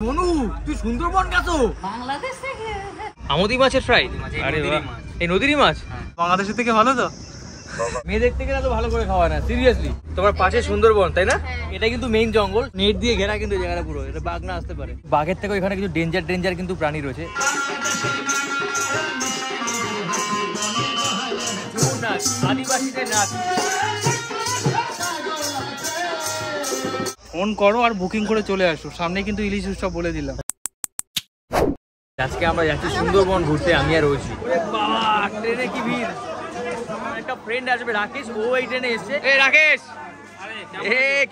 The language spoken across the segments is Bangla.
মনু তুই সুন্দরবন গেছো? বাংলাদেশ থেকে আমুদি মাছের ফ্রাই। আরে বাহ, এই নদীরই মাছ। বাংলাদেশের থেকে ভালো তো? মেয়ে দেখতে গেলে তো ভালো করে খাওয়া না, সিরিয়াসলি। তোমার পাশে সুন্দরবন, তাই না? এটা কিন্তু মেইন জঙ্গল, নেট দিয়ে ঘেরা কিন্তু এই জায়গাটা পুরো। এটা বাঘ না আসতে পারে। বাঘের থেকে এখানে কিছু ডেঞ্জার কিন্তু প্রাণী রয়েছে। আদিবাসীদের নাচ। ফোন করো আর বুকিং করে চলে আসো, সামনে কিন্তু ইলিশ উৎসব বলে দিলাম। আজকে আমরা যাচ্ছি সুন্দরবন ঘুরতে, আমি আর রয়েছি। বাবা ট্রেনে কি ভিড়! একটা ফ্রেন্ড আসবে রাকেশ, ও এই ট্রেনে এসেছে। এই রাকেশ,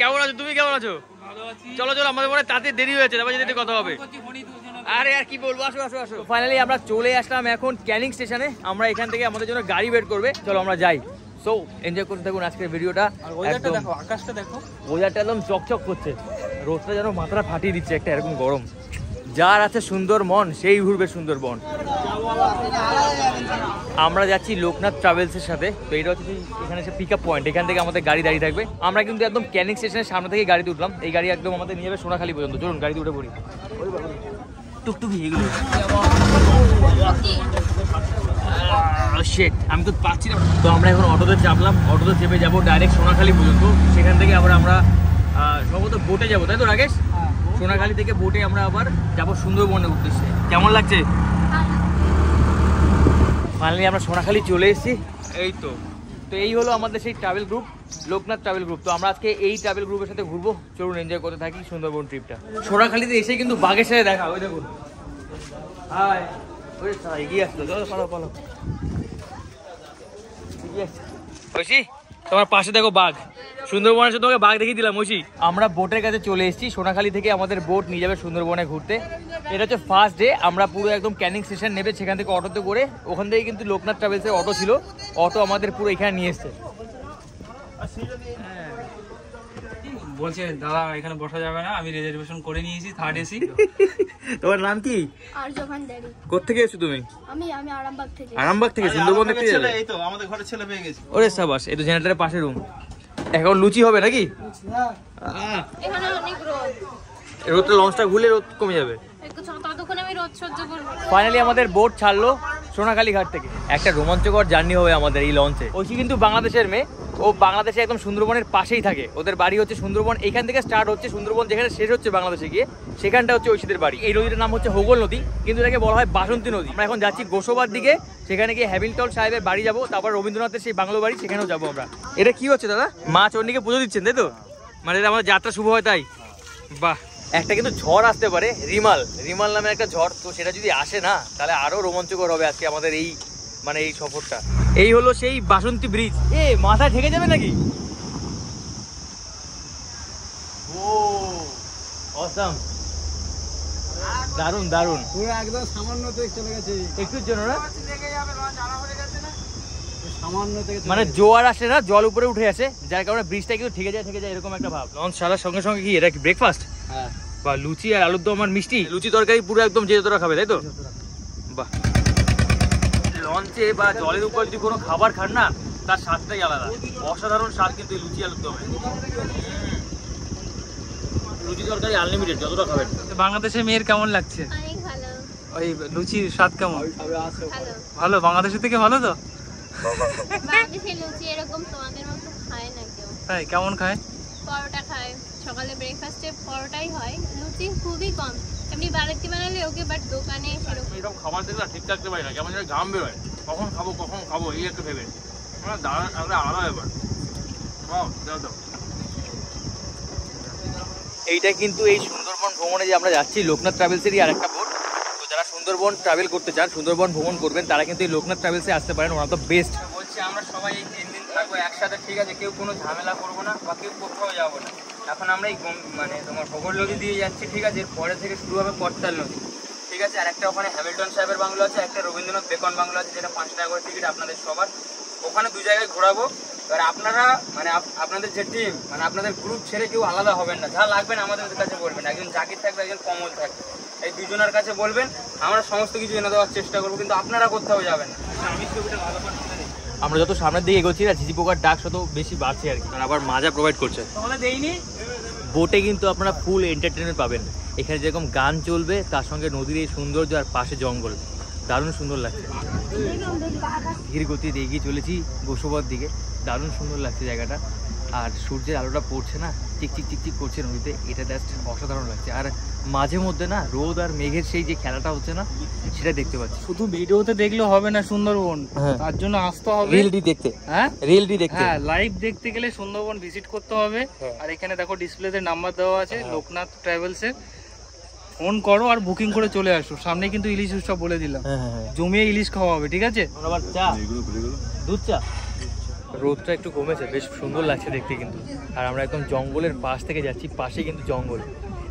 কেমন আছো? তুমি কেমন আছো? চলো চলো, আমাদের মনে তাতে দেরি হয়েছে, তারপর যেতে কথা হবে। আরে আর কি বলবো, আসো আসো আসো। ফাইনালি আমরা চলে আসলাম এখন ক্যানিং স্টেশনে। আমরা এখান থেকে আমাদের জন্য গাড়ি ওয়েট করবে, চলো আমরা যাই। সো এনজয় করতে থাকুন আজকের ভিডিওটা। ওয়েদারটা দেখো, আকাশটা দেখো, ওয়েদারটা একদম চকচক করছে, রোদটা যেন মাথাটা ফাটিয়ে দিচ্ছে, একটা এরকম গরম। যার আছে সুন্দর মন সেই ঘুরবে সুন্দরবন। আমরা যাচ্ছি লোকনাথ ট্রাভেলসের সাথে। তো এটা হচ্ছে এখানে এসে পিক আপ পয়েন্ট, এখান থেকে আমাদের গাড়ি দাঁড়িয়ে থাকবে। আমরা কিন্তু একদম ক্যানিং স্টেশনের সামনে থেকে গাড়িতে উঠলাম। এই গাড়ি একদম আমাদের নিয়ে যাবে সোনাখালি পর্যন্ত। চলুন গাড়িতে উঠে পড়ি। টুকটুকি এগুলো আমি তো পাচ্ছি না। তো আমরা এখন অটোতে চাপলাম, অটোতে চেপে যাবো ডাইরেক্ট সোনাখালি পর্যন্ত। সেখান থেকে আবার আমরা সম্ভবত বোটে যাবো, তাই তো রাকেশ? সোনাখালি থেকে বোটে আমরা আবার যাবো সুন্দরবনের উদ্দেশ্যে। কেমন লাগছে? ফাইনালি আমরা সোনাখালি চলে এসেছি। এই তো এই হলো আমাদের সেই travel group, Loknath travel group. তো আমরা আজকে এই ট্রাভেল গ্রুপের সাথে ঘুরবো। চলুন এনজয় করতে থাকি সুন্দরবন ট্রিপটা। সোনাখালিতে এসে কিন্তু বাঘের সাথে দেখা, ওই দেখুন। হাই, ওই এগিয়ে আসলো, চলো পালো পালো। ঐশী, তোমার পাশে দেখো বাঘ। সুন্দরবনের সাথে তোমাকে বাঘ দেখিয়ে দিলাম ঐশী। আমরা বোটের কাছে চলে এসেছি। সোনাখালি থেকে আমাদের বোট নিয়ে যাবে সুন্দরবনে ঘুরতে। এটা হচ্ছে ফার্স্ট ডে। আমরা পুরো একদম ক্যানিং স্টেশন নেবে, সেখান থেকে অটোতে করে, ওখান থেকে কিন্তু লোকনাথ ট্রাভেলসের অটো ছিল, অটো আমাদের পুরো এখানে নিয়ে এসছে। বলছে দাদা এখানে বসা যাবে না, আমি রিজার্ভেশন করে নিয়েছি থার্ড এসি। তোমার নাম কি? আরজু ভান্ডারী। কোত্থেকে এসেছো তুমি? আমি আরামবাগ থেকে। আরামবাগ থেকে সুন্দরবন দেখতে যাবে? এই তো আমাদের ঘরে ছেলে পেয়ে গেছে। ওরে সাবাস, এই তো জেনারেটরের পাশে রুম। এখন লুচি হবে নাকি? এখানে অনেক রোদ। রোদটা লঞ্চটা ঘুরলে রোদ কমে যাবে। ততক্ষণ আমি রোদ সহ্য করব। ফাইনালি আমাদের বোট ছাড়লো সোনাখালি ঘাট থেকে। একটা রোমাঞ্চকর জার্নি হবে আমাদের এই লঞ্চে। ঐশী কিন্তু বাংলাদেশের মেয়ে, ও বাংলাদেশে একদম সুন্দরবনের পাশেই থাকে। ওদের বাড়ি হচ্ছে সুন্দরবন, এখান থেকে স্টার্ট হচ্ছে সুন্দরবন, যেখানে শেষ হচ্ছে বাংলাদেশে গিয়ে, সেখানটা হচ্ছে ঐশীদের বাড়ি। এই নদীটার নাম হচ্ছে হোগল নদী, কিন্তু এটাকে বলা হয় বাসন্তী নদী। আমরা এখন যাচ্ছি গোসবার দিকে, সেখানে গিয়ে হ্যামিল্টন সাহেবের বাড়ি যাবো, তারপর রবীন্দ্রনাথের সেই বাংলো বাড়ি, সেখানেও যাবো আমরা। এটা কি হচ্ছে দাদা? মা চণ্ডীকে পুজো দিচ্ছেন, তাই তো? মানে এটা আমাদের যাত্রা শুভ হয়, তাই? বাহ। একটা কিন্তু ঝড় আসতে পারে, রিমাল নামে একটা ঝড়। তো সেটা যদি আসে না, তাহলে আরো রোমাঞ্চকর হবে আজকে আমাদের এই মানে এই সফরটা। এই হলো সেই বাসন্তী ব্রিজ। এ মাথা ঠেকে যাবে নাকি? ও অসাম, দারুন দারুন। পুরো একদম সামান্য থেকে চলে গেছে, একটুর জন্য না, সামান্য থেকে মানে জোয়ার আসে না, জল উপরে উঠে আসে, যার কারণে ব্রিজটা কিন্তু ঠেকে যায় এরকম একটা ভাব। লঞ্চ ছাড়ার সঙ্গে সঙ্গে কি এটা কি ব্রেকফাস্ট? হ্যাঁ, বা লুচি আর আলুর দম আর মিষ্টি, লুচি তরকারি পুরো একদম যে তোরা খাবে, তাই তো? বাহ। লঞ্চে বা জলের উপর যদি কোনো খাবার খান না, তার স্বাদটাই আলাদা, অসাধারণ স্বাদ কিন্তু এই লুচি আলুর দমে। লুচি তরকারি আনলিমিটেড, যতটা খাবেন। বাংলাদেশের মেয়ের কেমন লাগছে? অনেক ভালো। ওই লুচির স্বাদ কেমন? ভালো। ভালো, বাংলাদেশের থেকে ভালো তো? বাংলাদেশের লুচি এরকম তোমাদের মতো খায় না কেউ। তাই কেমন খায়? পরোটা খায়, সকালে ব্রেকফাস্টে পরোটাই হয়, লুচি খুবই কম। এমনি বাড়িতে বানালে ওকে, বাট দোকানে সেরকম। এরকম খাবার দেখলে ঠিক থাকতে পারি না, কেমন যেন ঘাম বেরোয়, কখন খাবো এই একটা ভেবে। মানে দাঁড়ান একটা আলাদা ব্যাপার। এইটা কিন্তু এই সুন্দরবন ভ্রমণে যে আমরা যাচ্ছি, লোকনাথ ট্রাভেলসেরই আর একটা বোট। তো যারা সুন্দরবন ট্রাভেল করতে চান, সুন্দরবন ভ্রমণ করবেন, তারা কিন্তু এই লোকনাথ ট্রাভেলসে আসতে পারেন, ওরা তো বেস্ট। বলছি আমরা সবাই এই 3 দিন থাকবো একসাথে, ঠিক আছে? কেউ কোনো ঝামেলা করবো না বা কেউ কোথাও যাবো না। এখন আমরা এই মানে তোমার হোগল নদী দিয়ে যাচ্ছি, ঠিক আছে? পরে থেকে শুরু হবে করতাল নদী, ঠিক আছে? আর একটা ওখানে হ্যামিল্টন সাহেবের বাংলো আছে, একটা রবীন্দ্রনাথ বেকন বাংলো আছে, যেটা 5 টাকা করে টিকিট আপনাদের সবার। ওখানে 2 জায়গায় ঘোরাবো। এবার আপনারা মানে আপনাদের যে টিম, মানে আপনাদের গ্রুপ ছেড়ে কেউ আলাদা হবেন না। যা লাগবেন আমাদের কাছে বলবেন, একজন জাকির থাকবে, একজন কমল থাকবে, এই 2 জনের কাছে বলবেন। আমরা সমস্ত কিছু এনে দেওয়ার চেষ্টা করবো, কিন্তু আপনারা কোথাও যাবেন না। আমি ছবিটা ভালো করে তুলে দিই। আমরা যত সামনের দিকে এগোচ্ছি না, ঝিঝি পোকার ডাক তত বেশি বাড়ছে আর কি, কারণ আবার মাজা প্রোভাইড করছে। তাহলে দেইনি বোটে কিন্তু আপনারা ফুল এন্টারটেনমেন্ট পাবেন। এখানে যেরকম গান চলবে তার সঙ্গে নদীর এই সৌন্দর্য আর পাশে জঙ্গল, দারুণ সুন্দর লাগছে। ধীর গতিতে এগিয়ে চলেছি গোসবার দিকে, দারুণ সুন্দর লাগছে জায়গাটা। আর সূর্যের আলোটা পড়ছে না, চিকচিক চিকচিক করছে নদীতে, এটা জাস্ট অসাধারণ লাগছে। আর মাঝে মধ্যে না রোদ আর মেঘের সেই যে খেলাটা হচ্ছে না, সেটা দেখতে পাচ্ছি। শুধু ভিডিওতে দেখলে হবে না সুন্দরবন, হ্যাঁ। তার জন্য আসতে হবে রিয়েলিটি দেখতে। হ্যাঁ রিয়েলিটি দেখতে। হ্যাঁ, লাইভ দেখতে গেলে সুন্দরবন ভিজিট করতে হবে। হ্যাঁ। আর এখানে দেখো ডিসপ্লেতে নাম্বার দেওয়া আছে লোকনাথ ট্রাভেলসের, ফোন করো আর বুকিং করে চলে আসো। সামনে কিন্তু ইলিশ উৎসব বলে দিলাম, জমিয়ে ইলিশ খাওয়া হবে, ঠিক আছে? আবার চা, দুধ চা। রোদটা একটু কমেছে, বেশ সুন্দর লাগছে দেখতে কিন্তু। আর আমরা একদম জঙ্গলের পাশ থেকে যাচ্ছি, পাশে কিন্তু জঙ্গল,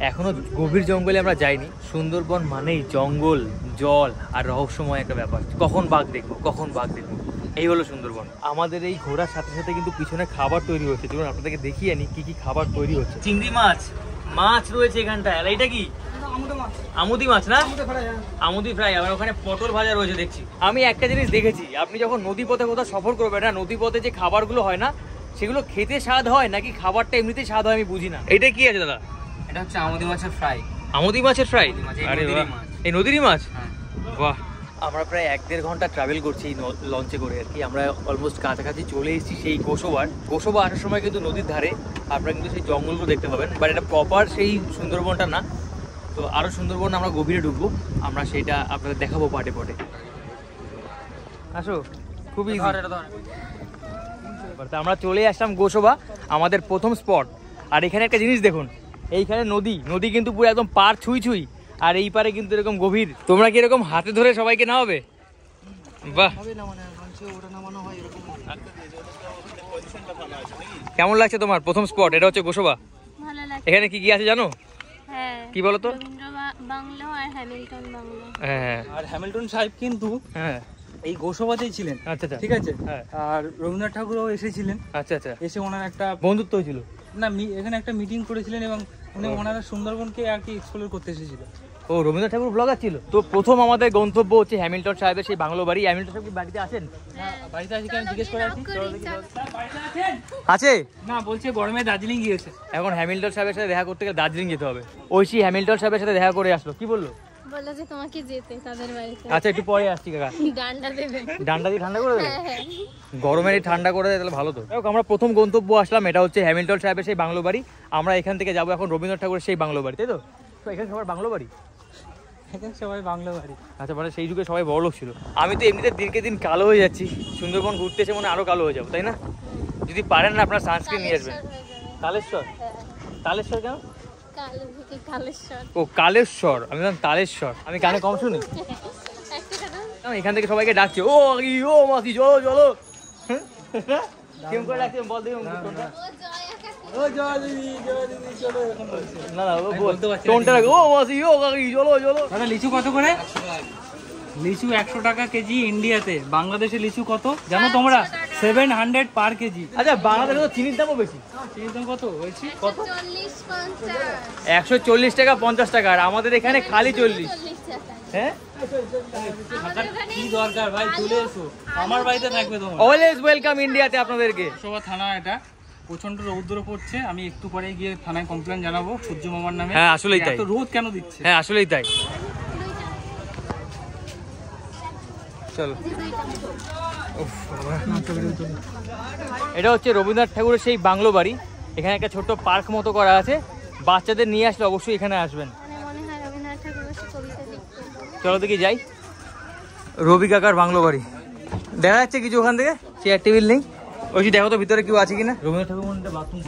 এখনো গভীর জঙ্গলে আমরা যাইনি। সুন্দরবন মানেই জঙ্গল, জল আর রহস্যময় একটা ব্যাপার। কখন বাঘ দেখবো, কখন বাঘ দেখবো, এই হলো সুন্দরবন। আমাদের এই ঘোরার সাথে সাথে কিন্তু পিছনে খাবার তৈরি হচ্ছে, যেমন আপনাদেরকে দেখিয়ে আনি কি কি খাবার তৈরি হচ্ছে। চিংড়ি মাছ, মাছ রয়েছে এখানটায়। আর এইটা কি? আমুদি মাছ না? আমুদি ফ্রাই। আবার ওখানে পটল ভাজা রয়েছে দেখছি। আমি একটা জিনিস দেখেছি, আপনি যখন নদী পথে কোথাও সফর করবেন না, নদী পথে যে খাবারগুলো হয় না, সেগুলো খেতে স্বাদ হয় নাকি খাবারটা এমনিতেই স্বাদ হয় আমি বুঝি না। এটা কি আছে দাদা? এটা হচ্ছে আমুদি মাছের ফ্রাই। আমুদি মাছের ফ্রাই? এই আরে নদীরই বাহ, মাছ। এই নদীরই মাছ? হ্যাঁ। বাহ। আমরা প্রায় 1-1.5 ঘন্টা ট্রাভেল করছি এই লঞ্চে করে আর কি। আমরা অলমোস্ট কাছাকাছি চলে এসেছি সেই গোসবার। গোসবা আসার সময় কিন্তু নদীর ধারে আপনারা কিন্তু সেই জঙ্গলগুলো দেখতে পাবেন, বাট এটা প্রপার সেই সুন্দরবনটা না। তো আরও সুন্দরবন আমরা গভীরে ঢুকবো, আমরা সেইটা আপনাদের দেখাবো পাটে পাটে। আসো, খুবই আমরা চলে আসলাম গোসবা, আমাদের প্রথম স্পট। আর এখানে একটা জিনিস দেখুন, এইখানে নদী, নদী কিন্তু পুরো একদম পার ছুঁই ছুঁই, আর এই পারে কিন্তু এরকম গভীর। তোমরা কি এরকম হাতে ধরে সবাইকে নামাবে? বাহ, কেমন লাগছে তোমার প্রথম স্পট? এটা হচ্ছে গোসবা। ভালো লাগছে। এখানে কি কি আছে জানো? হ্যাঁ, কি বলো তো? রবীন্দ্র বাংলো আর হ্যামিল্টন বাংলো। হ্যাঁ আর হ্যামিল্টন সাহেব কিন্তু হ্যাঁ, এই গোসবাতেই ছিলেন, আচ্ছা আচ্ছা, ঠিক আছে? হ্যাঁ। আর রবীন্দ্রনাথ ঠাকুরও এসেছিলেন, আচ্ছা আচ্ছা, এসে ওনার একটা বন্ধুত্ব হয়েছিল না এখানে একটা মিটিং করেছিলেন এবং উনি ওনারা সুন্দরবনকে আর কি এক্সপ্লোর করতে এসেছিল। ও, রবীন্দ্রনাথ ঠাকুর ব্লগার ছিল। তো প্রথম আমাদের গন্তব্য হচ্ছে হ্যামিল্টন সাহেবের সেই বাংলো বাড়ি। হ্যামিল্টন সাহেব কি বাড়িতে আছেন? বাড়িতে আছে কি আমি জিজ্ঞেস করে আসি। আছে না, বলছে গরমে দার্জিলিং গিয়েছে। এখন হ্যামিল্টন সাহেবের সাথে দেখা করতে গেলে দার্জিলিং যেতে হবে। ঐশী হ্যামিল্টন সাহেবের সাথে দেখা করে আসলো, কি বললো? বললো যে তোমাকে যেতে তাদের বাড়িতে। আচ্ছা, একটু পরে আসছি কাকা। ডান্ডা দেবে। ডান্ডা দিয়ে ঠান্ডা করে দেবে? হ্যাঁ হ্যাঁ। গরমের এই ঠান্ডা করে দেয়, তাহলে ভালো তো। আমরা প্রথম গন্তব্য আসলাম, এটা হচ্ছে হ্যামিল্টন সাহেবের সেই বাংলো বাড়ি। আমরা এখান থেকে যাবো এখন রবীন্দ্রনাথ ঠাকুরের সেই বাংলো বাড়ি, তাই তো? তো এখানে সবার বাংলো বাড়ি? এখানে সবাই বাংলা বাড়ি। আচ্ছা, মানে সেই যুগে সবাই বড় লোক ছিল। আমি তো এমনিতে দিনকে দিন কালো হয়ে যাচ্ছি, সুন্দরবন ঘুরতে এসে মনে আরো কালো হয়ে যাবো, তাই না? যদি পারেন না আপনার সানস্ক্রিন নিয়ে আসবেন। তালেশ্বর? তালেশ্বর কেন? কালো থেকে কালেশ্বর। ও, কালেশ্বর। আমি বললাম তালেশ্বর, আমি কানে কম শুনি। একটা কথা, এখান থেকে সবাইকে ডাকছে, ও মাসি, ও মাসি, চলো চলো। কেমন করে ডাকছে বল দেখুন টোনটা। ও জয়া কাকু। না না, ও বলতে পারছি টোনটা রাখো, ও মাসি, ও কাকি, চলো চলো। দাদা লিচু কত করে? লিচু 100 টাকা কেজি ইন্ডিয়াতে। বাংলাদেশে লিচু কত জানো তোমরা? 700 পার কেজি। আচ্ছা, বাংলাদেশে তো চিনির দামও বেশি। চিনির দাম কত হয়েছে? 140-50 140 টাকা 50 টাকা, আর আমাদের এখানে খালি 40। 40 টাকা। হ্যাঁ, আমাদের ওখানে কি দরকার ভাই, চলে এসো, আমার বাড়িতে থাকবে তোমার। অলওয়েজ ওয়েলকাম ইন্ডিয়াতে আপনাদেরকে। গোসবা থানা, এটা প্রচন্ড রৌদ্র পড়ছে। আমি একটু পরে গিয়ে থানায় কমপ্লেন জানাবো সূর্য মামার নামে। হ্যাঁ, আসলেই তাই। এত রোদ কেন দিচ্ছে? হ্যাঁ, আসলেই তাই। চলো। এটা হচ্ছে রবীন্দ্রনাথ ঠাকুরের সেই বাংলো বাড়ি। এখানে একটা ছোট্ট পার্ক মতো করা আছে, বাচ্চাদের নিয়ে আসলে অবশ্যই এখানে আসবেন। মনে হয় রবীন্দ্রনাথ ঠাকুর বসে কবিতা লিখতেন। চলো দেখি যাই। রবি কাকার বাংলো বাড়ি দেখা যাচ্ছে কিছু ওখান থেকে, চেয়ার টেবিল নেই। ওই দেখো তো ভিতরে কেউ আছে কিনা। রবীন্দ্রনাথ ঠাকুর মন্দিরে বাথরুম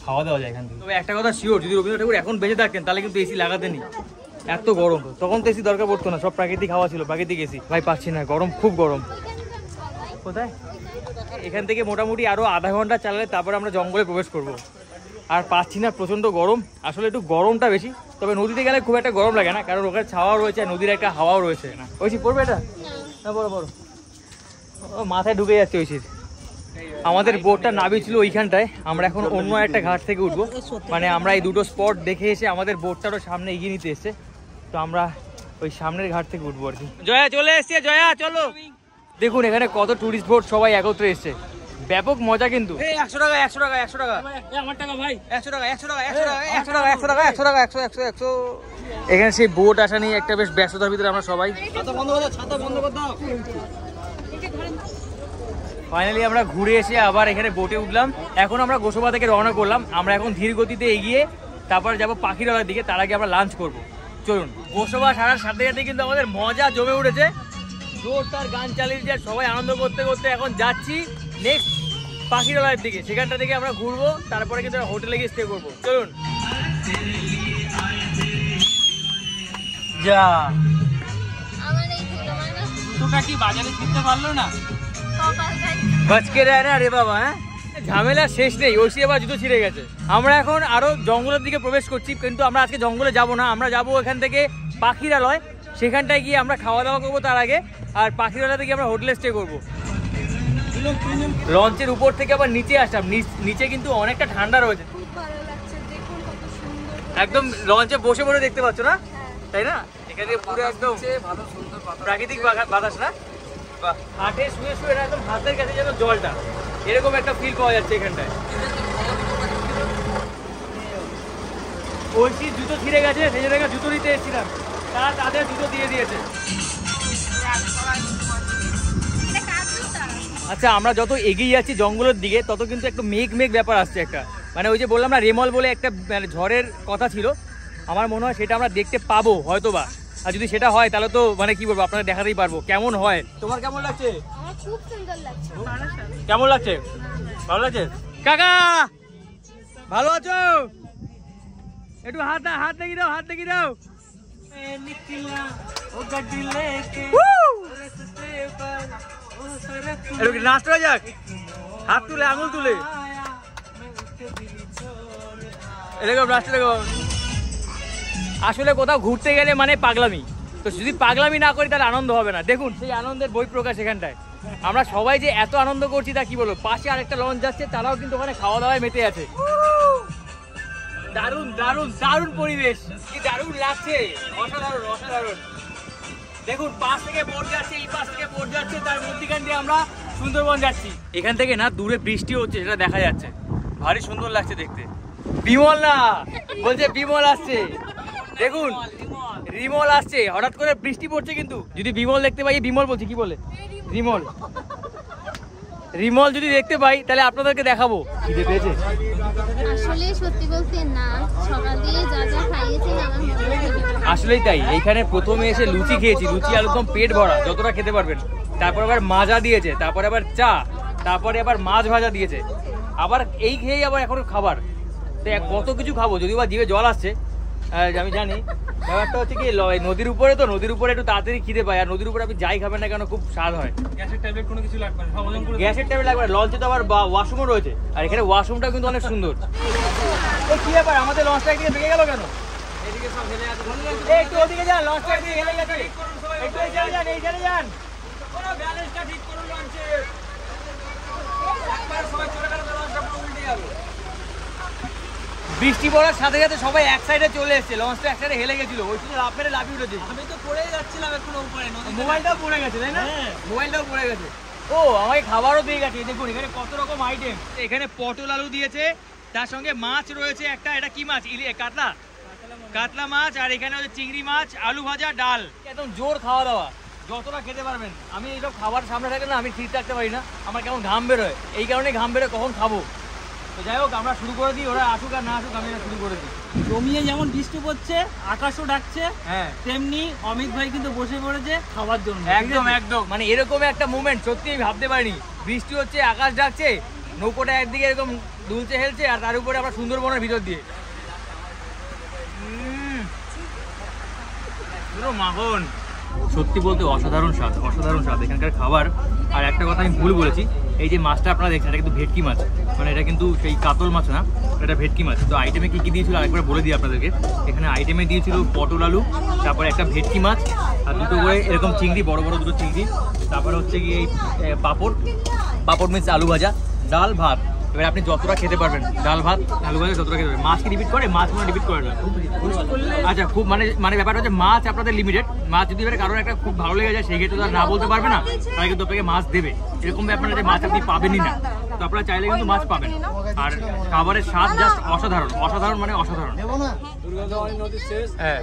খাওয়া দাওয়া যায় এখান থেকে। তবে একটা কথা শিওর, যদি রবীন্দ্রনাথ ঠাকুর এখন বেঁচে থাকতেন তাহলে কিন্তু এসি লাগাতেনি। এত গরম, তখন তো এসি দরকার পড়তো না, সব প্রাকৃতিক হাওয়া ছিল, প্রাকৃতিক এসি। ভাই পাচ্ছি না, গরম, খুব গরম। কোথায়? এখান থেকে মোটামুটি আরো আধা ঘন্টা চালালে তারপর আমরা জঙ্গলে প্রবেশ করব। আর পাচ্ছি না, প্রচন্ড গরম। আসলে একটু গরমটা বেশি, তবে নদীতে গেলে খুব একটা গরম লাগে না, কারণ ওখানে ছাওয়াও রয়েছে আর নদীর একটা হাওয়াও রয়েছে। না ঐশী পড়বে এটা? না, বড় বড় ও মাথায় ঢুকে যাচ্ছে ঐশীর। আমাদের বোটটা নাবি ছিল ওইখানটায়, আমরা এখন অন্য একটা ঘাট থেকে উঠবো। মানে আমরা এই দুটো স্পট দেখে এসে আমাদের বোটটারও সামনে এগিয়ে নিতে এসছে, তো আমরা ওই সামনের ঘাট থেকে উঠবো আর কি। জয়া চলে এসছে, জয়া চলো। দেখুন এখানে কত টুরিস্ট বোট সবাই একত্রে এসছে, ব্যাপক মজা কিন্তু। 100 টাকা 100 টাকা 100 টাকা আমার টাকা ভাই, 100 টাকা 100 টাকা 100 টাকা 100 টাকা 100 টাকা 100 টাকা 100 100 100। এখানে সেই বোট আসা নিয়ে একটা বেশ ব্যস্ততার ভিতরে আমরা সবাই। ছাতা বন্ধ করে দাও, ছাতা বন্ধ করে দাও। ফাইনালি আমরা ঘুরে এসে আবার এখানে বোটে উঠলাম। এখন আমরা গোসবা থেকে রওনা করলাম। আমরা এখন ধীর গতিতে এগিয়ে তারপর যাবো পাখিরালয়ের দিকে। তার আগে আমরা লাঞ্চ করব। চলুন, গোসবা সারার সাথে সাথে কিন্তু আমাদের মজা জমে উঠেছে। জোরদার গান চালিয়ে দিয়ে সবাই আনন্দ করতে করতে এখন যাচ্ছি নেক্সট পাখিরালয়ের দিকে। সেখানটা থেকে আমরা ঘুরবো, তারপরে কিন্তু হোটেলে গিয়ে স্টে করবো। চলুন। যা আমার এই ধুলো মানে তোটা কি বাজারে ফিরতে পারলো না? কপাল গাছ। বাঁচকে দেয় না রে বাবা। হ্যাঁ, ঝামেলা শেষ নেই। ওসি আবার জুতো ছিঁড়ে গেছে। আমরা এখন আরো জঙ্গলের দিকে প্রবেশ করছি, কিন্তু আমরা আজকে জঙ্গলে যাব না। আমরা যাব এখান থেকে পাখিরালয়। সেখানটায় গিয়ে আমরা খাওয়া দাওয়া করবো তার আগে, আর পাখিরালয় থেকে আমরা হোটেলে স্টে করবো। লঞ্চের উপর থেকে আবার নিচে আসলাম। নিচে কিন্তু অনেকটা ঠান্ডা রয়েছে। খুব ভালো লাগছে, দেখুন কত সুন্দর। একদম লঞ্চে বসে বসে দেখতে পাচ্ছ না, তাই না? এখানে পুরো একদম ভালো সুন্দর পাতা। প্রাকৃতিক বাতাস না? হাটে শুয়ে শুয়ে একদম হাতের কাছে যেন জলটা, এরকম একটা ফিল পাওয়া যাচ্ছে এখানটায়। ওইটি জুতো ছিঁড়ে গেছে, সেই জন্য জুতো নিতে এসেছিলাম, তারা তাদের জুতো দিয়ে দিয়েছে। আচ্ছা, আমরা যত এগিয়ে যাচ্ছি জঙ্গলের দিকে তত কিন্তু একটা মেঘ মেঘ ব্যাপার আসছে একটা। মানে ওই যে বললাম না, রেমল বলে একটা মানে ঝড়ের কথা ছিল, আমার মনে হয় সেটা আমরা দেখতে পাবো হয়তোবা। আর যদি সেটা হয় তাহলে তো মানে কি বলবো, আপনারা দেখাতেই পারবো কেমন হয়। তোমার কেমন লাগছে? আমার খুব সুন্দর লাগছে। কেমন লাগছে? ভালো লাগছে? কাকা ভালো আছো? একটু হাত দেখিয়ে দাও, হাত দেখিয়ে দাও। নাচ করা যাক, হাত তুলে আঙুল তুলে এরকম নাচতে দেখো। আসলে কোথাও ঘুরতে গেলে মানে পাগলামি, তো যদি পাগলামি না করি তাহলে আনন্দ হবে না। দেখুন সেই আনন্দের বহিঃপ্রকাশ এখানটায়। আমরা সবাই যে এত আনন্দ করছি তা কি বলবো। পাশে আরেকটা লঞ্চ যাচ্ছে, তারাও কিন্তু ওখানে খাওয়া দাওয়ায় মেতে আছে। দারুণ দারুণ দারুণ পরিবেশ, কি দারুণ লাগছে, অসাধারণ অসাধারণ। দেখুন পাশ থেকে বোট যাচ্ছে, এই পাশ থেকে বোট যাচ্ছে, তার মধ্যখান দিয়ে আমরা সুন্দরবন যাচ্ছি। এখান থেকে না দূরে বৃষ্টি হচ্ছে, সেটা দেখা যাচ্ছে, ভারী সুন্দর লাগছে দেখতে। বিমল না বলছে, বিমল আসছে। দেখুন রিমল আসছে, হঠাৎ করে বৃষ্টি পড়ছে কিন্তু। যদি বিমল দেখতে পাই, বিমল বলছি কি বলে, রিমল, রিমল যদি দেখতে পাই তাহলে আপনাদেরকে দেখাবো। খিদে পেয়েছে? আসলে সত্যি বলতে না, সকাল দিয়ে যা যা খাইয়েছেন আমার মনে আসলেই তাই। এইখানে প্রথমে এসে লুচি খেয়েছি, লুচি একদম পেট ভরা, যতটা খেতে পারবেন। তারপর আবার মাজা দিয়েছে, তারপরে আবার চা, তারপরে আবার মাছ ভাজা দিয়েছে, আবার এই খেয়েই আবার এখন খাবার। তো কত কিছু খাবো, যদিও বা জিভে জল আসছে, আমি জানি। ব্যাপারটা হচ্ছে কি, নদীর উপরে তো, নদীর উপরে একটু তাড়াতাড়ি খিদে পায়। আর নদীর উপরে আপনি যাই খাবেন না কেন খুব স্বাদ হয়। গ্যাসের ট্যাবলেট কোনো কিছু লাগবে না, গ্যাসের ট্যাবলেট লাগবে না। লঞ্চে তো আবার ওয়াশরুমও রয়েছে, আর এখানে ওয়াশরুমটা কিন্তু অনেক সুন্দর। কি ব্যাপার, আমাদের লঞ্চটা একদিকে ভেঙে গেল কেন? এদিকে সব হেলে আছে, একটু ওদিকে যান, লঞ্চটা একদিকে হেলে গেছে, একটু এই সাইডে যান, এই সাইডে যান। পুরো ব্যালেন্সটা ঠিক করুন লঞ্চের, একবার সবাই চলে গেলে লঞ্চটা পুরো উল্টে যাবে। বৃষ্টি পড়ার সাথে সাথে সবাই এক সাইডে চলে এসেছে, লঞ্চটা এক সাইডে হেলে গেছিল, ওই সময় লাভ মেরে লাফিয়ে উঠেছে। আমি তো পড়েই যাচ্ছিলাম এখনো উপরে, মোবাইলটাও পড়ে গেছে, তাই না? মোবাইলটাও পড়ে গেছে। ও, আমাকে খাবারও দিয়ে গেছে। দেখুন এখানে কত রকম আইটেম। এখানে পটল আলু দিয়েছে, তার সঙ্গে মাছ রয়েছে একটা, এটা কি মাছ, কাতলা, কাতলা মাছ, আর এখানে হচ্ছে চিংড়ি মাছ, আলু ভাজা, ডাল। একদম জোর খাওয়া দাওয়া, যতটা খেতে পারবেন। আমি এইসব খাবার সামনে থাকলে না আমি ঠিক থাকতে পারি না, আমার কেমন ঘাম বেরোয়। এই কারণে ঘাম বেরোয় কখন খাবো। তো যাই হোক, আমরা শুরু করে দিই, ওরা আসুক আর না আসুক আমি শুরু করে দিই। জমিয়ে যেমন বৃষ্টি পড়ছে, আকাশও ডাকছে, হ্যাঁ তেমনি অমিত ভাই কিন্তু বসে পড়েছে খাবার জন্য। একদম একদম, মানে এরকম একটা মুভমেন্ট সত্যি আমি ভাবতে পারিনি। বৃষ্টি হচ্ছে, আকাশ ডাকছে, নৌকোটা একদিকে এরকম দুলছে হেলছে, আর তার উপরে আমরা সুন্দরবনের ভিতর দিয়ে পুরো মাখন। সত্যি বলতে অসাধারণ স্বাদ, অসাধারণ স্বাদ এখানকার খাবার। আর একটা কথা আমি ভুল বলেছি, এই যে মাছটা আপনারা দেখছেন এটা কিন্তু ভেটকি মাছ, মানে এটা কিন্তু সেই কাতল মাছ না, এটা ভেটকি মাছ। তো আইটেমে কী কী দিয়েছিল আরেকবার বলে দিই আপনাদেরকে। এখানে আইটেমে দিয়েছিল পটল আলু, তারপরে একটা ভেটকি মাছ, আর দুটো করে এরকম চিংড়ি, বড় বড় দুটো চিংড়ি, তারপরে হচ্ছে কি এই পাঁপড়, পাঁপড় মিক্স আলু ভাজা, ডাল, ভাত। এবার আপনি যতটা খেতে পারবেন, ডাল ভাত আলু ভাজা যতটা খেতে পারবেন। মাছ কি রিপিট করে? মাছ কোনো রিপিট করে না। আচ্ছা, খুব মানে ব্যাপারটা হচ্ছে মাছ আপনাদের লিমিটেড, মাছ যদি এবারে কারোর একটা খুব ভালো লেগে যায় সেই ক্ষেত্রে তো আর না বলতে পারবে না, তাই কিন্তু আপনাকে মাছ দেবে। এরকম ব্যাপার না যে মাছ আপনি পাবেনই না, তো আপনারা চাইলে কিন্তু মাছ পাবেন। আর খাবারের স্বাদ জাস্ট অসাধারণ, অসাধারণ মানে অসাধারণ। হ্যাঁ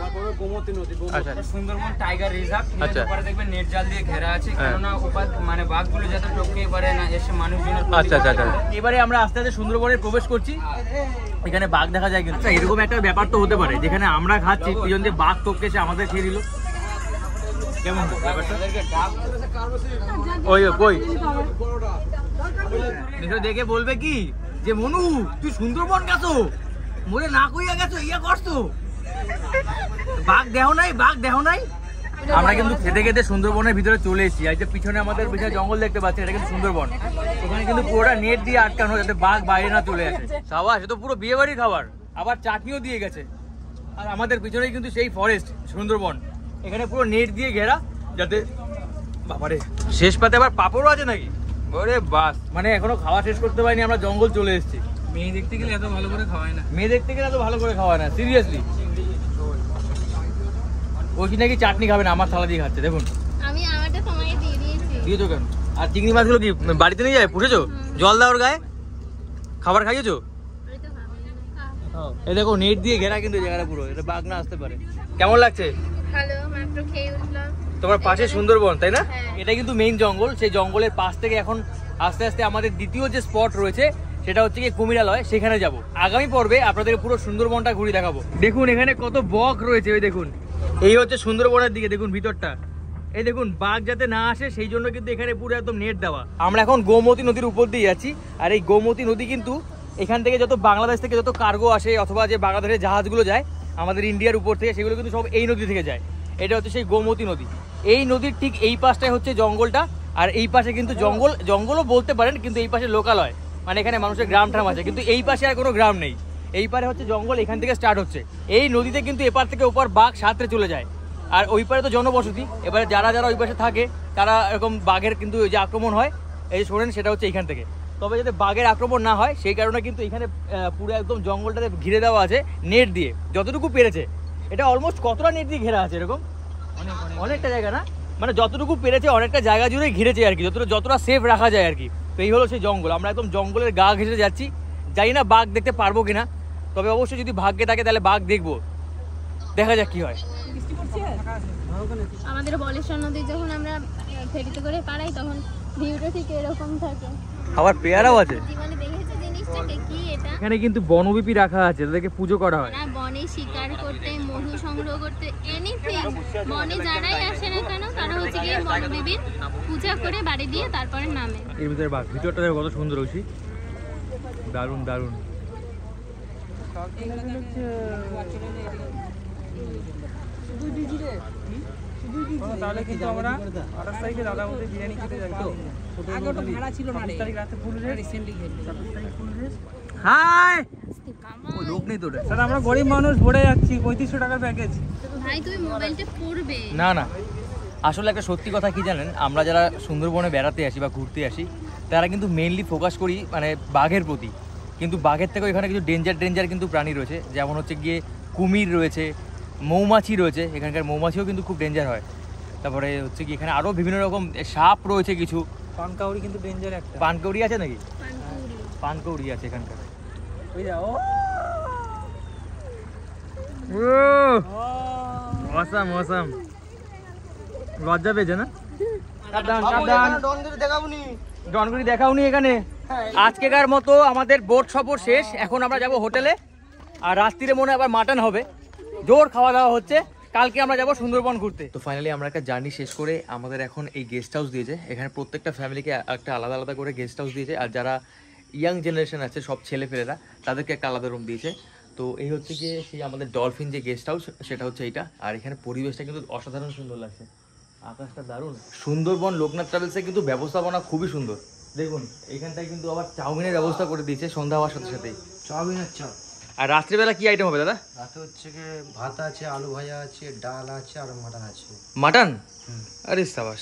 আচ্ছা, সুন্দরবন টাইগার রিজার্ভ, আচ্ছা। ওপারে দেখবেন নেট জাল দিয়ে ঘেরা আছে, কেননা ওপার মানে বাঘগুলো যাতে টপকে পারে না এসে মানুষজনের। আচ্ছা আচ্ছা আচ্ছা। এবারে আমরা আস্তে আস্তে সুন্দরবনে প্রবেশ করছি। এখানে বাঘ দেখা যায় কিন্তু এরকম একটা ব্যাপার তো হতে পারে যেখানে আমরা খাচ্ছি পিছন দিয়ে বাঘ টপকে এসে আমাদের খেয়ে দিল, কেমন ব্যাপারটা? ওই কই দেখে বলবে কি যে মনু তুই সুন্দরবন গেছো, মরে না কইয়া গেছো, ইয়া করছো, বাঘ দেহ নাই, বাঘ দেহ নাই। আমরা কিন্তু খেতে খেতে সুন্দরবনের ভিতরে চলে এসেছি। আর যে পিছনে আমাদের বিশাল জঙ্গল দেখতে পাচ্ছি, এটা কিন্তু সুন্দরবন। এখানে কিন্তু পুরোটা নেট দিয়ে আটকানো যাতে বাঘ বাইরে না চলে আসে। সাবাস, এ তো পুরো বিয়ে বাড়ির খাবার, আবার চাটনিও দিয়ে গেছে। আর আমাদের পিছনেই কিন্তু সেই ফরেস্ট সুন্দরবন, এখানে পুরো নেট দিয়ে ঘেরা যাতে। বাবারে, শেষ পাতে আবার পাপড়ও আছে নাকি? ওরে বাস, মানে এখনো খাওয়া শেষ করতে পারিনি, আমরা জঙ্গল চলে এসেছি। মেয়ে দেখতে গেলে এত ভালো করে খাওয়ায় না, মেয়ে দেখতে গেলে এত ভালো করে খাওয়ায় না, সিরিয়াসলি। ওই নাকি চাটনি খাবে না, আমার থালা দিয়ে খাচ্ছে। দেখুন আমি আমারটা তোমাকে দিয়ে দিয়েছি। দিয়েছো কেন? আর চিংড়ি মাছগুলো কি বাড়িতে নিয়ে যায়, পুষেছো? জল দাও ওর গায়ে, খাবার খাইয়েছো? ওই তো ভালো না। এই দেখো নেট দিয়ে ঘেরা কিন্তু জায়গাটা পুরো, এটা বাঘ না আসতে পারে। কেমন লাগছে? ভালো, মাত্র খেয়ে উঠলাম। তোমার পাশে সুন্দরবন, তাই না? হ্যাঁ। এটা কিন্তু মেইন জঙ্গল। সেই জঙ্গলের পাশ থেকে এখন আস্তে আস্তে আমাদের দ্বিতীয় যে স্পট রয়েছে সেটা হচ্ছে কি কুমিরালয়, সেখানে যাব। আগামী পর্বে আপনাদের পুরো সুন্দরবনটা ঘুরে দেখাবো। দেখুন এখানে কত বক রয়েছে, ওই দেখুন। এই হচ্ছে সুন্দরবনের দিকে, দেখুন ভিতরটা। এই দেখুন বাঘ যাতে না আসে সেই জন্য কিন্তু এখানে পুরো একদম নেট দেওয়া। আমরা এখন গোমতী নদীর উপর দিয়ে যাচ্ছি। আর এই গোমতী নদী কিন্তু এখান থেকে যত বাংলাদেশ থেকে যত কার্গো আসে অথবা যে বাংলাদেশের জাহাজগুলো যায় আমাদের ইন্ডিয়ার উপর থেকে, সেগুলো কিন্তু সব এই নদী থেকে যায়। এটা হচ্ছে সেই গোমতী নদী। এই নদীর ঠিক এই পাশটাই হচ্ছে জঙ্গলটা, আর এই পাশে কিন্তু জঙ্গলও বলতে পারেন, কিন্তু এই পাশে লোকালয়, মানে এখানে মানুষের গ্রাম ট্রাম আছে, কিন্তু এই পাশে আর কোনো গ্রাম নেই। এই পারে হচ্ছে জঙ্গল, এখান থেকে স্টার্ট হচ্ছে। এই নদীতে কিন্তু এপার থেকে ওপার বাঘ সাঁতরে চলে যায়। আর ওই পারে তো জনবসতি, এবারে যারা যারা ওই পাশে থাকে তারা এরকম বাঘের কিন্তু যে আক্রমণ হয়, এই যে শোনেন সেটা হচ্ছে এইখান থেকে। তবে যাতে বাঘের আক্রমণ না হয় সেই কারণে কিন্তু এখানে পুরো একদম জঙ্গলটাতে ঘিরে দেওয়া আছে নেট দিয়ে, যতটুকু পেরেছে। এটা অলমোস্ট কতটা নেট দিয়ে ঘেরা আছে? এরকম অনেকটা জায়গা না, মানে যতটুকু পেরেছে অনেকটা জায়গা জুড়ে ঘিরেছে আর কি, যতটা সেফ রাখা যায় আর কি। তো এই হলো সেই জঙ্গল। আমরা একদম জঙ্গলের গা ঘেঁষে যাচ্ছি। জানি না বাঘ দেখতে পারবো কিনা, তবে অবশ্যই যদি ভাগ্যে থাকে তাহলে বাঘ দেখবো, দেখা যাক কি হয়। আমাদের বলেশ্বর নদী যখন আমরা ফেরিতে করে পাড়াই তখন ভিউটা ঠিক এরকম থাকে। আবার পেয়ারাও আছে। জীবনে দেখেছো জিনিসটাকে? কি এটা? এখানে কিন্তু বনবিপি রাখা আছে, তাদেরকে পুজো করা হয়। না, বনে শিকার করতে, মধু সংগ্রহ করতে, এনিথিং। বনে যারাই আসে না কেন তারা হচ্ছে গিয়ে বনবিবির পূজা করে বাড়ি দিয়ে তারপরে নামে। এর ভিতরে বাঘ, ভিতরটা কত সুন্দর হয়েছি, দারুণ দারুণ। তাহলে কিন্তু আমরা 28 তারিখে দাদা বলতে বিরিয়ানি খেতে যাই। তো আগে ওটা ভাড়া ছিল না রে, 28 তারিখ রাতে ফুল রেট, রিসেন্টলি খেলি 27 তারিখ ফুল রেট। হাই, ও লোক নেই তো রে স্যার, আমরা গরিব মানুষ ভরে যাচ্ছি, 3500 টাকার প্যাকেজ। ভাই তুমি মোবাইলটা পড়বে না না। আসলে একটা সত্যি কথা কি জানেন, আমরা যারা সুন্দরবনে বেড়াতে আসি বা ঘুরতে আসি তারা কিন্তু মেইনলি ফোকাস করি মানে বাঘের প্রতি, কিন্তু বাঘের থেকেও এখানে কিছু ডেঞ্জার কিন্তু প্রাণী রয়েছে। যেমন হচ্ছে গিয়ে কুমির রয়েছে, মৌমাছি রয়েছে, এখানকার মৌমাছিও কিন্তু খুব ডেঞ্জার হয়। তারপরে হচ্ছে কি এখানে আরও বিভিন্ন রকম সাপ রয়েছে কিছু। পানকাউরি কিন্তু ডেঞ্জার একটা। পানকৌড়ি আছে নাকি? পানকৌড়ি আছে এখানকার। ওই যাও, অসাম অসাম, লজ্জা পেয়েছে না? ডনগুড়ি দেখাওনি এখানে। আজকেকার মতো আমাদের বোট সফর শেষ, এখন আমরা যাব হোটেলে। আর রাত্রিরে মনে আবার মাটন হবে, জোর খাওয়া দাওয়া হচ্ছে। কালকে আমরা যাব সুন্দরবন ঘুরতে। তো ফাইনালি আমরা একটা জার্নি শেষ করে আমাদের এখন এই গেস্ট হাউস দিয়েছে। এখানে প্রত্যেকটা ফ্যামিলিকে একটা আলাদা আলাদা করে গেস্ট হাউস দিয়েছে, আর যারা ইয়াং জেনারেশন আছে সব ছেলেপেলেরা তাদেরকে একটা আলাদা রুম দিয়েছে। তো এই হচ্ছে গিয়ে সেই আমাদের ডলফিন যে গেস্ট হাউস, সেটা হচ্ছে এইটা। আর এখানে পরিবেশটা কিন্তু অসাধারণ সুন্দর লাগছে, আকাশটা দারুণ। সুন্দরবন লোকনাথ ট্রাভেলসে কিন্তু ব্যবস্থাপনা খুবই সুন্দর। দেখুন এখানটায় কিন্তু আবার চাউমিনের ব্যবস্থা করে দিয়েছে সন্ধ্যা হওয়ার সাথে সাথেই। চাউমিনের চাপ। আর রাত্রিবেলা কি আইটেম হবে দাদা? রাতে হচ্ছে কি ভাত আছে, আলু ভাজা আছে, ডাল আছে আর মাটন আছে। মাটন? আরে সাবাস।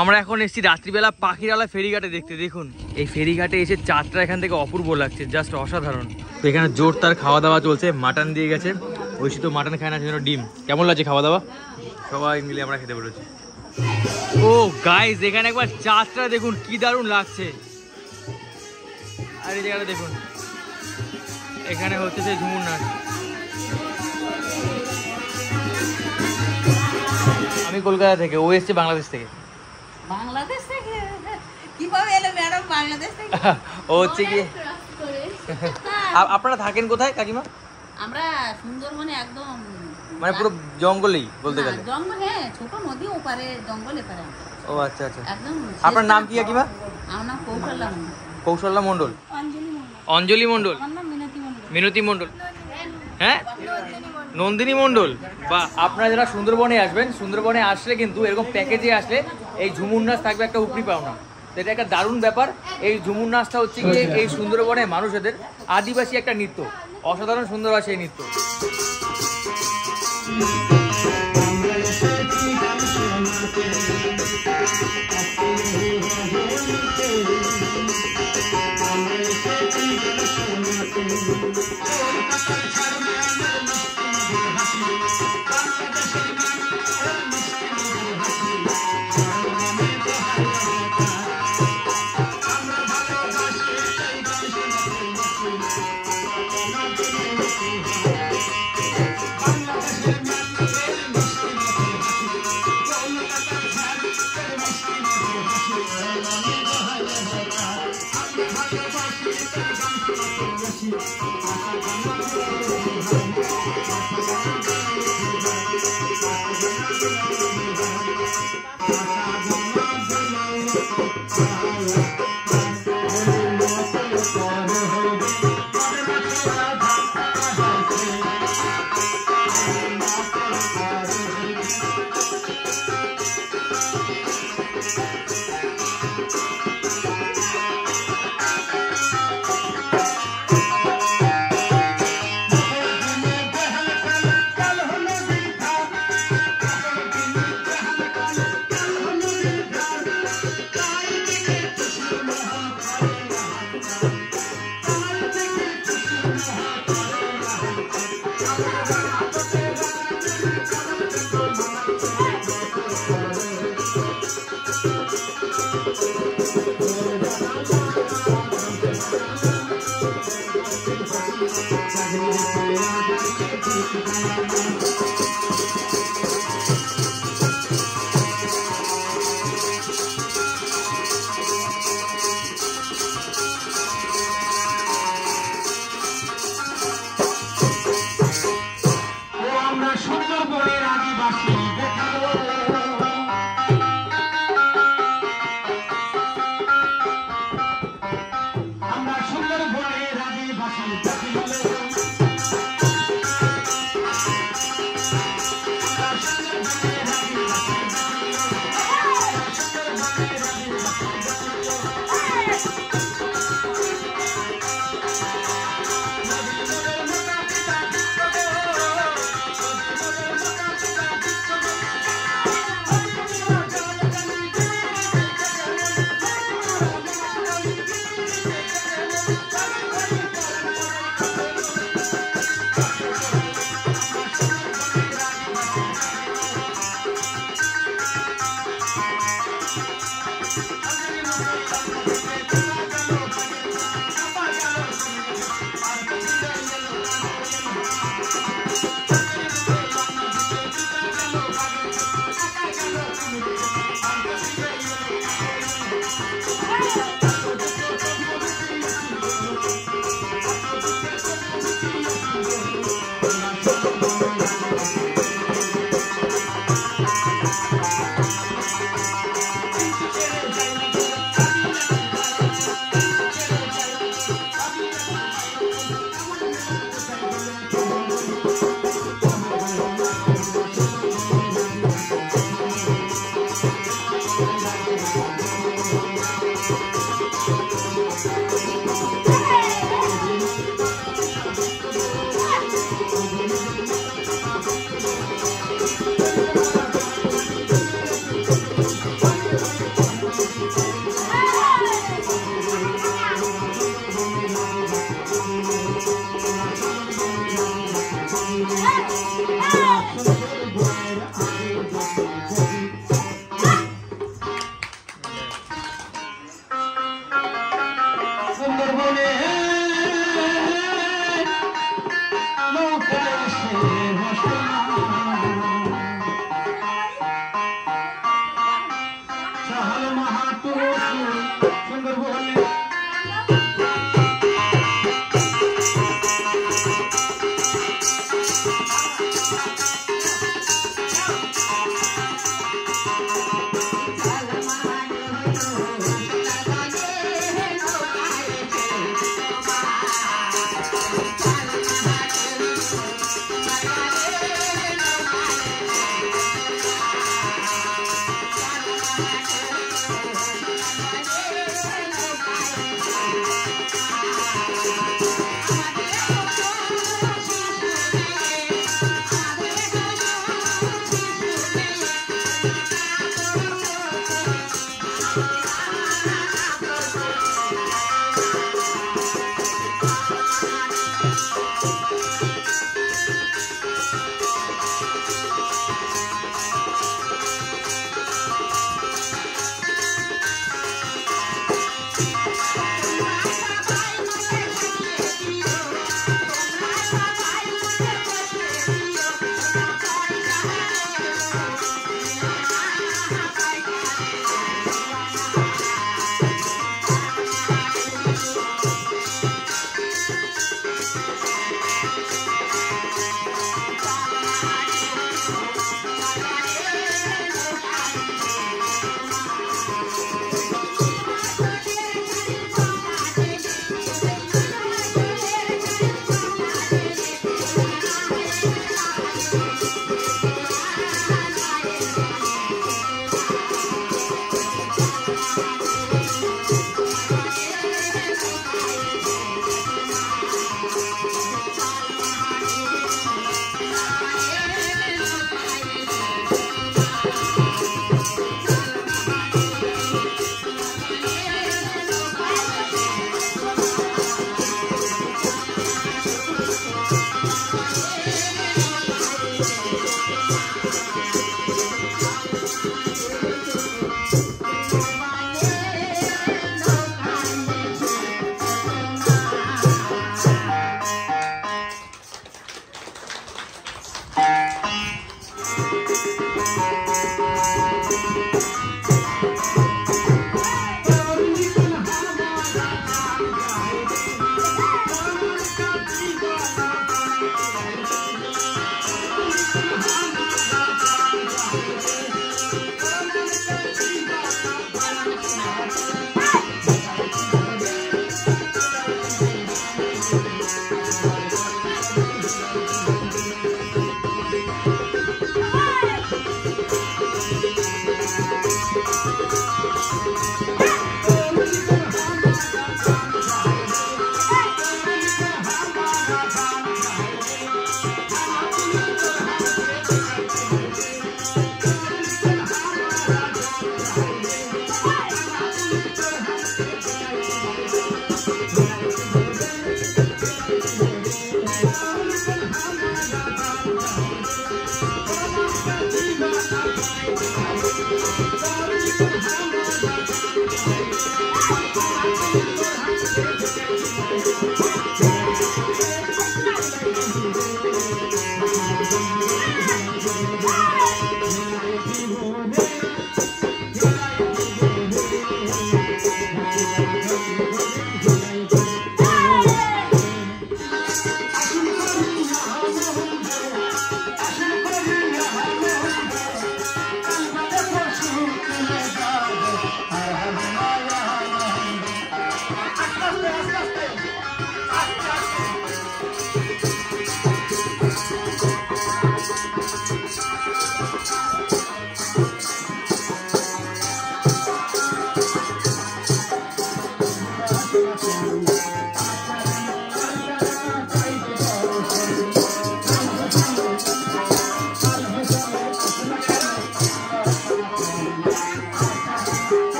আমরা এখন এসেছি রাত্রিবেলা পাখিরালা ফেরিঘাটে দেখতে। দেখুন এই ফেরিঘাটে এসে চারটা এখান থেকে অপূর্ব লাগছে, জাস্ট অসাধারণ। তো এখানে জোর তার খাওয়া দাওয়া চলছে, মাটন দিয়ে গেছে। ঐশী তো মাটন খায় না, সেজন্য ডিম। কেমন লাগছে খাওয়া দাওয়া? সবাই মিলে আমরা খেতে বলেছি। ও গাইস, এখানে একবার চাঁদটা দেখুন কি দারুণ লাগছে। আর এই জায়গাটা দেখুন, এখানে হচ্ছে সেই ঝুমুর নাচ। আমি কলকাতা থেকে, ও এসছে বাংলাদেশ থেকে। বাংলাদেশ থেকে কিভাবে এলো ম্যাডাম বাংলাদেশ থেকে? ও হচ্ছে কি, আপনারা থাকেন কোথায় কাকিমা? আমরা সুন্দরবনে একদম মানে পুরো জঙ্গলেই বলতে গেলে। জঙ্গল, হ্যাঁ, ছোট নদী ওপারে, জঙ্গল এপারে। ও আচ্ছা আচ্ছা। একদম। আপনার নাম কি কাকিমা? আমার নাম কৌশল্যা মণ্ডল। কৌশল্যা মণ্ডল। অঞ্জলি মণ্ডল। মিনতি মণ্ডল। হ্যাঁ, নন্দিনী মণ্ডল। বা আপনারা যারা সুন্দরবনে আসবেন, সুন্দরবনে আসলে কিন্তু এরকম প্যাকেজে আসলে এই ঝুমুর নাচ থাকবে একটা উপরি পাওনা। এটা একটা দারুণ ব্যাপার। এই ঝুমুর নাচটা হচ্ছে গিয়ে এই সুন্দরবনে মানুষদের আদিবাসী একটা নৃত্য, অসাধারণ সুন্দর হয় সেই নৃত্য।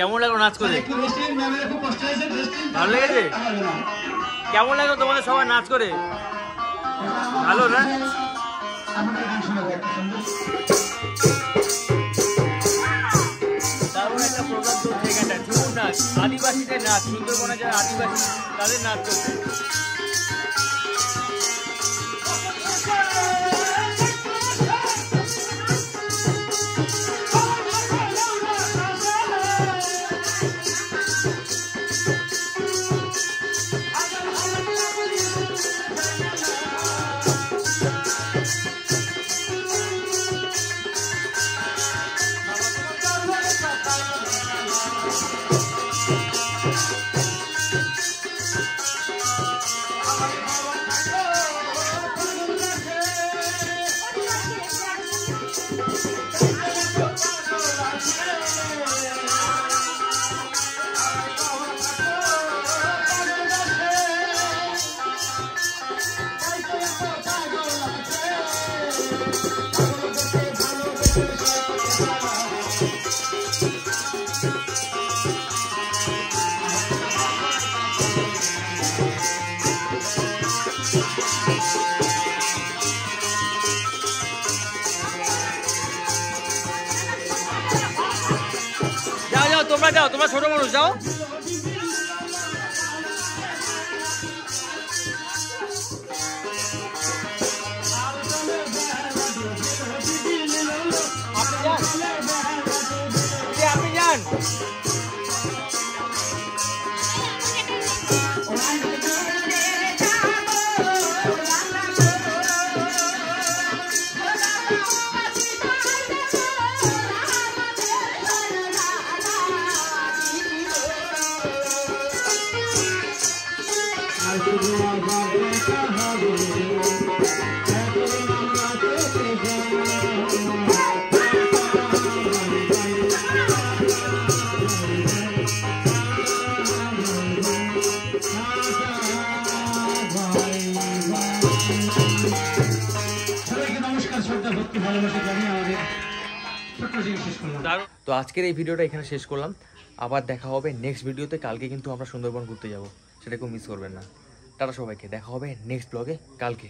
কেমন লাগলো নাচ করে? ভালো লেগেছে? কেমন লাগলো তোমাদের সবাই নাচ করে? ভালো না? তারপরে একটা প্রোগ্রাম চলছে এখানটা, ঝুমুর নাচ, আদিবাসীদের নাচ, সুন্দরবনে যারা আদিবাসী তাদের নাচ চলছে। তোমরা যাও, তোমরা ছোট মানুষ যাও। আপনি যান। তো আজকের এই ভিডিওটা এখানে শেষ করলাম। আবার দেখা হবে নেক্সট ভিডিওতে। কালকে কিন্তু আমরা সুন্দরবন ঘুরতে যাব, সেটা কেউ মিস করবেন না। টাটা সবাইকে, দেখা হবে নেক্সট ব্লগে কালকে।